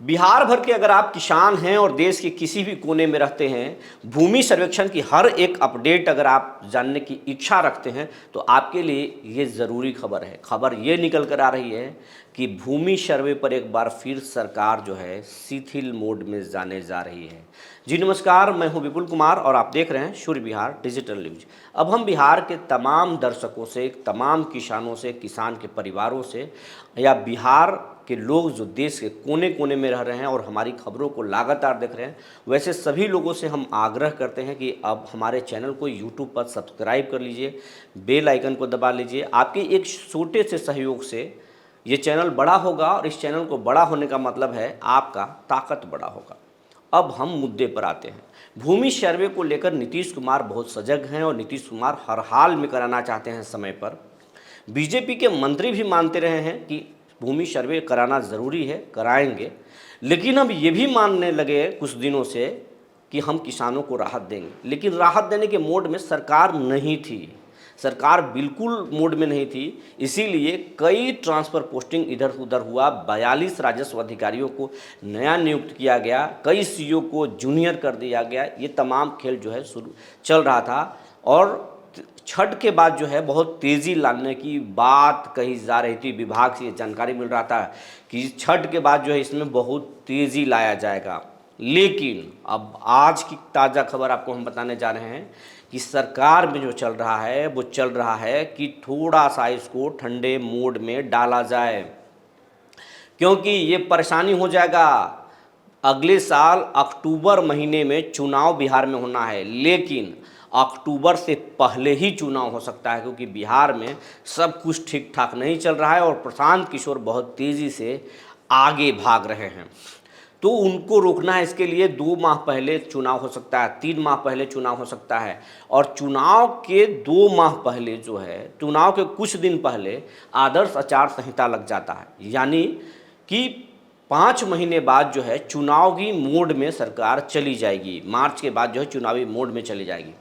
बिहार भर के अगर आप किसान हैं और देश के किसी भी कोने में रहते हैं, भूमि सर्वेक्षण की हर एक अपडेट अगर आप जानने की इच्छा रखते हैं तो आपके लिए ये ज़रूरी खबर है। खबर ये निकल कर आ रही है कि भूमि सर्वे पर एक बार फिर सरकार जो है शिथिल मोड में जाने जा रही है। जी नमस्कार, मैं हूं विपुल कुमार और आप देख रहे हैं सूर्य बिहार डिजिटल न्यूज। अब हम बिहार के तमाम दर्शकों से, तमाम किसानों से, किसान के परिवारों से या बिहार के लोग जो देश के कोने कोने में रह रहे हैं और हमारी खबरों को लगातार देख रहे हैं, वैसे सभी लोगों से हम आग्रह करते हैं कि अब हमारे चैनल को यूट्यूब पर सब्सक्राइब कर लीजिए, बेल आइकन को दबा लीजिए। आपके एक छोटे से सहयोग से ये चैनल बड़ा होगा और इस चैनल को बड़ा होने का मतलब है आपका ताकत बड़ा होगा। अब हम मुद्दे पर आते हैं। भूमि सर्वे को लेकर नीतीश कुमार बहुत सजग हैं और नीतीश कुमार हर हाल में कराना चाहते हैं समय पर। बीजेपी के मंत्री भी मानते रहे हैं कि भूमि सर्वे कराना ज़रूरी है, कराएंगे, लेकिन अब ये भी मानने लगे कुछ दिनों से कि हम किसानों को राहत देंगे। लेकिन राहत देने के मोड में सरकार नहीं थी, सरकार बिल्कुल मोड में नहीं थी। इसीलिए कई ट्रांसफ़र पोस्टिंग इधर उधर हुआ, 42 राजस्व अधिकारियों को नया नियुक्त किया गया, कई सीईओ को जूनियर कर दिया गया। ये तमाम खेल जो है शुरू चल रहा था और छठ के बाद जो है बहुत तेज़ी लाने की बात कही जा रही थी। विभाग से ये जानकारी मिल रहा था कि छठ के बाद जो है इसमें बहुत तेज़ी लाया जाएगा। लेकिन अब आज की ताज़ा खबर आपको हम बताने जा रहे हैं कि सरकार में जो चल रहा है वो चल रहा है कि थोड़ा सा इसको ठंडे मोड में डाला जाए, क्योंकि ये परेशानी हो जाएगा। अगले साल अक्टूबर महीने में चुनाव बिहार में होना है, लेकिन अक्टूबर से पहले ही चुनाव हो सकता है, क्योंकि बिहार में सब कुछ ठीक ठाक नहीं चल रहा है और प्रशांत किशोर बहुत तेज़ी से आगे भाग रहे हैं। तो उनको रोकना है, इसके लिए 2 माह पहले चुनाव हो सकता है, 3 माह पहले चुनाव हो सकता है। और चुनाव के 2 माह पहले जो है, चुनाव के कुछ दिन पहले आदर्श आचार संहिता लग जाता है, यानी कि 5 महीने बाद जो है चुनावी मोड में सरकार चली जाएगी। मार्च के बाद जो है चुनावी मोड में चली जाएगी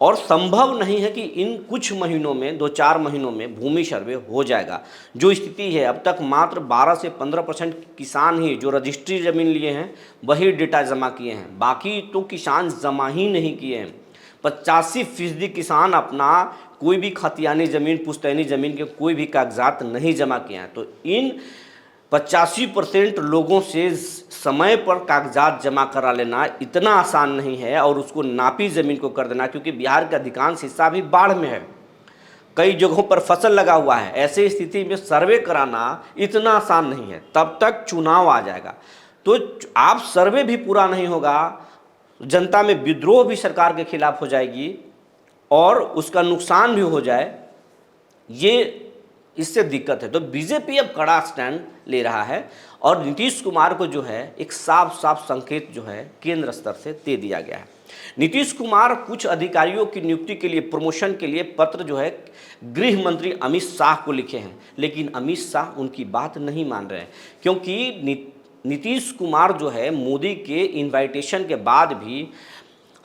और संभव नहीं है कि इन कुछ महीनों में, 2-4 महीनों में भूमि सर्वे हो जाएगा। जो स्थिति है, अब तक मात्र 12 से 15% किसान ही जो रजिस्ट्री ज़मीन लिए हैं वही डेटा जमा किए हैं, बाकी तो किसान जमा ही नहीं किए हैं। 85% किसान अपना कोई भी खतियानी ज़मीन, पुश्तैनी ज़मीन के कोई भी कागजात नहीं जमा किए हैं। तो इन 85% लोगों से समय पर कागजात जमा करा लेना इतना आसान नहीं है और उसको नापी ज़मीन को कर देना, क्योंकि बिहार का अधिकांश हिस्सा भी बाढ़ में है, कई जगहों पर फसल लगा हुआ है। ऐसे स्थिति में सर्वे कराना इतना आसान नहीं है। तब तक चुनाव आ जाएगा तो आप सर्वे भी पूरा नहीं होगा, जनता में विद्रोह भी सरकार के खिलाफ हो जाएगी और उसका नुकसान भी हो जाए, ये इससे दिक्कत है। तो बीजेपी अब कड़ा स्टैंड ले रहा है और नीतीश कुमार को जो है एक साफ साफ संकेत जो है केंद्र स्तर से दे दिया गया है। नीतीश कुमार कुछ अधिकारियों की नियुक्ति के लिए, प्रमोशन के लिए पत्र जो है गृह मंत्री अमित शाह को लिखे हैं, लेकिन अमित शाह उनकी बात नहीं मान रहे हैं, क्योंकि नीतीश कुमार जो है मोदी के इन्वाइटेशन के बाद भी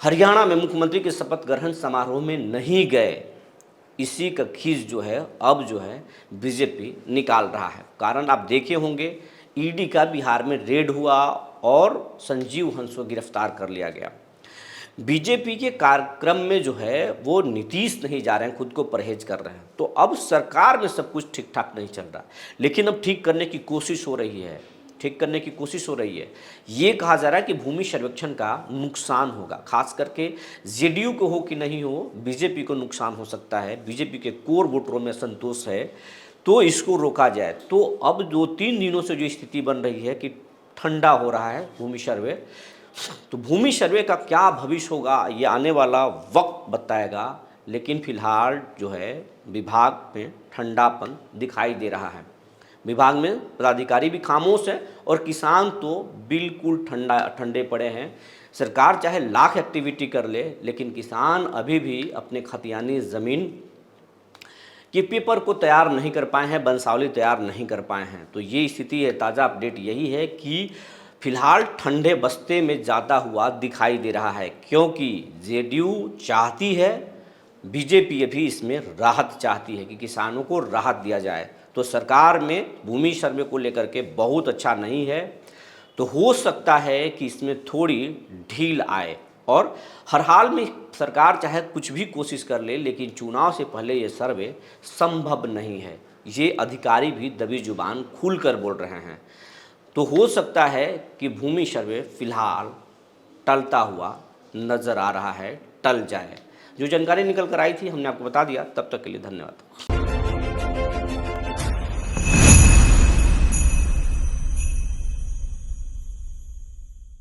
हरियाणा में मुख्यमंत्री के शपथ ग्रहण समारोह में नहीं गए। इसी का खींच जो है अब जो है बीजेपी निकाल रहा है। कारण आप देखे होंगे, ईडी का बिहार में रेड हुआ और संजीव हंस को गिरफ्तार कर लिया गया। बीजेपी के कार्यक्रम में जो है वो नीतीश नहीं जा रहे हैं, खुद को परहेज कर रहे हैं। तो अब सरकार में सब कुछ ठीक ठाक नहीं चल रहा, लेकिन अब ठीक करने की कोशिश हो रही है, ये कहा जा रहा है कि भूमि सर्वेक्षण का नुकसान होगा, खास करके जेडीयू को हो कि नहीं हो, बीजेपी को नुकसान हो सकता है। बीजेपी के कोर वोटरों में संतोष है, तो इसको रोका जाए। तो अब 2-3 दिनों से जो स्थिति बन रही है कि ठंडा हो रहा है भूमि सर्वे, तो भूमि सर्वे का क्या भविष्य होगा ये आने वाला वक्त बताएगा। लेकिन फिलहाल जो है विभाग में ठंडापन दिखाई दे रहा है, विभाग में पदाधिकारी भी खामोश है और किसान तो बिल्कुल ठंडे पड़े हैं। सरकार चाहे लाख एक्टिविटी कर ले, लेकिन किसान अभी भी अपने खतियानी ज़मीन के पेपर को तैयार नहीं कर पाए हैं, वंशावली तैयार नहीं कर पाए हैं। तो ये स्थिति है। ताज़ा अपडेट यही है कि फिलहाल ठंडे बस्ते में जाता हुआ दिखाई दे रहा है, क्योंकि जेडीयू चाहती है, बीजेपी भी इसमें राहत चाहती है कि किसानों को राहत दिया जाए। तो सरकार में भूमि सर्वे को लेकर के बहुत अच्छा नहीं है। तो हो सकता है कि इसमें थोड़ी ढील आए। और हर हाल में सरकार चाहे कुछ भी कोशिश कर ले, लेकिन चुनाव से पहले ये सर्वे संभव नहीं है। ये अधिकारी भी दबी जुबान खुलकर बोल रहे हैं। तो हो सकता है कि भूमि सर्वे फिलहाल टलता हुआ नज़र आ रहा है, टल जाए। जो जानकारी निकल कर आई थी हमने आपको बता दिया। तब तक के लिए धन्यवाद।